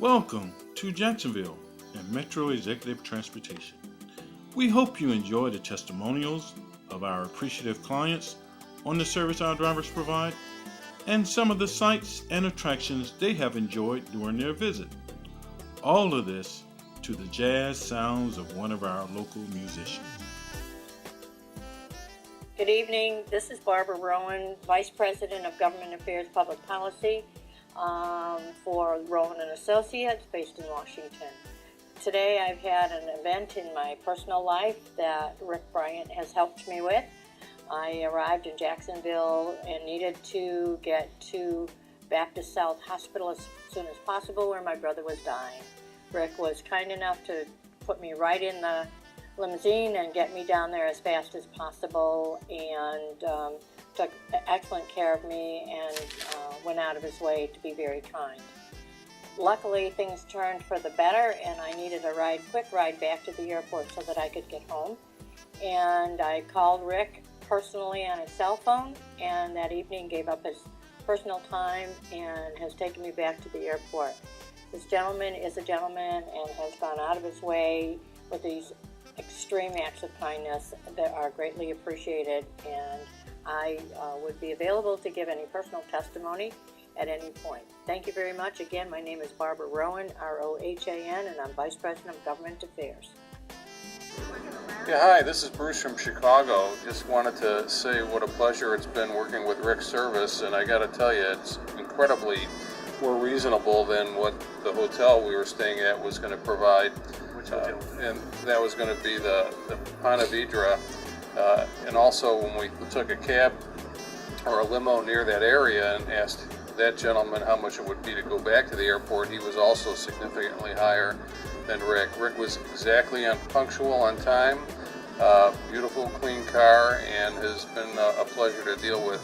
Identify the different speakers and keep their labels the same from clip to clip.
Speaker 1: Welcome to Jacksonville and Metro Executive Transportation. We hope you enjoy the testimonials of our appreciative clients on the service our drivers provide and some of the sights and attractions they have enjoyed during their visit. All of this to the jazz sounds of one of our local musicians.
Speaker 2: Good evening. This is Barbara Rowan, Vice President of Government Affairs Public Policy for Rowan & Associates based in Washington. Today I've had an event in my personal life that Rick Bryant has helped me with. I arrived in Jacksonville and needed to get to Baptist South Hospital as soon as possible where my brother was dying. Rick was kind enough to put me right in the limousine and get me down there as fast as possible, and took excellent care of me and went out of his way to be very kind. Luckily, things turned for the better, and I needed a quick ride back to the airport so that I could get home. And I called Rick personally on his cell phone, and that evening gave up his personal time and has taken me back to the airport. This gentleman is a gentleman and has gone out of his way with these extreme acts of kindness that are greatly appreciated, and I would be available to give any personal testimony at any point. Thank you very much. Again, my name is Barbara Rowan, R-O-H-A-N, and I'm Vice President of Government Affairs.
Speaker 3: Yeah, hi, this is Bruce from Chicago. Just wanted to say what a pleasure it's been working with Rick's service, and I got to tell you, it's incredibly more reasonable than what the hotel we were staying at was going to provide. And that was going to be the Ponte Vedra. And also when we took a cab or a limo near that area and asked that gentleman how much it would be to go back to the airport, he was also significantly higher than Rick. Rick was exactly punctual on time, beautiful, clean car, and has been a pleasure to deal with.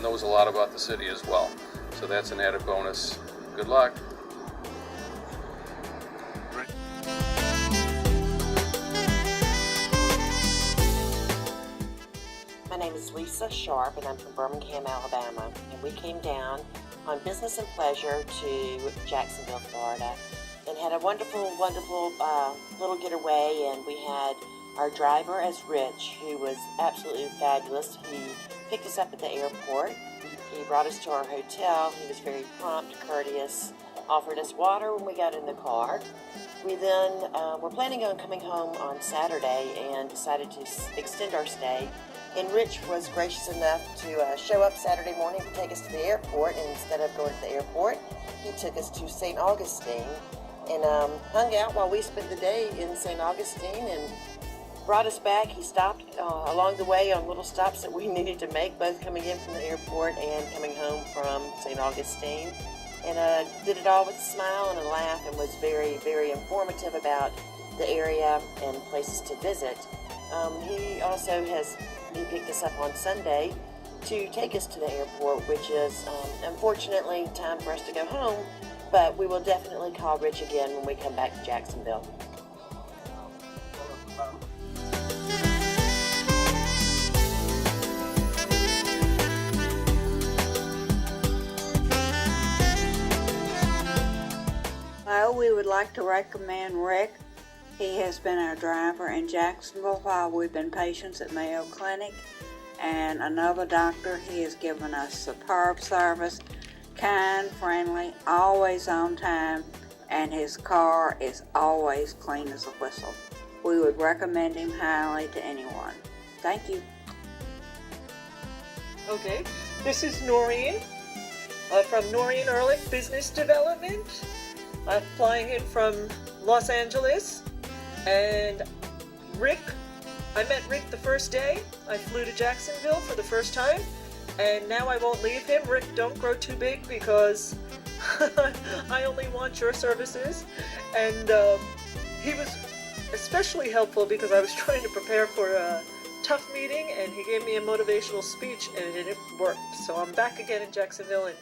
Speaker 3: Knows a lot about the city as well. So that's an added bonus. Good luck.
Speaker 4: My name is Lisa Sharp, and I'm from Birmingham, Alabama, and we came down on business and pleasure to Jacksonville, Florida, and had a wonderful little getaway. And we had our driver as Rich, who was absolutely fabulous. He picked us up at the airport. He brought us to our hotel. He was very prompt, courteous, offered us water when we got in the car. We then were planning on coming home on Saturday and decided to extend our stay. And Rich was gracious enough to show up Saturday morning to take us to the airport. And instead of going to the airport, he took us to St. Augustine and hung out while we spent the day in St. Augustine and brought us back. He stopped along the way on little stops that we needed to make, both coming in from the airport and coming home from St. Augustine. And did it all with a smile and a laugh, and was very, very informative about the area and places to visit. He picked us up on Sunday to take us to the airport, which is unfortunately time for us to go home, but we will definitely call Rich again when we come back to Jacksonville.
Speaker 5: Well, we would like to recommend Rick. He has been our driver in Jacksonville while we've been patients at Mayo Clinic, and another doctor. He has given us superb service, kind, friendly, always on time, and his car is always clean as a whistle. We would recommend him highly to anyone. Thank you.
Speaker 6: Okay, this is Noreen from Noreen Ehrlich Business Development. I'm flying in from Los Angeles, and I met Rick the first day. I flew to Jacksonville for the first time, and now I won't leave him. Rick, don't grow too big, because I only want your services. And he was especially helpful because I was trying to prepare for a tough meeting, and he gave me a motivational speech, and it worked. So I'm back again in Jacksonville, and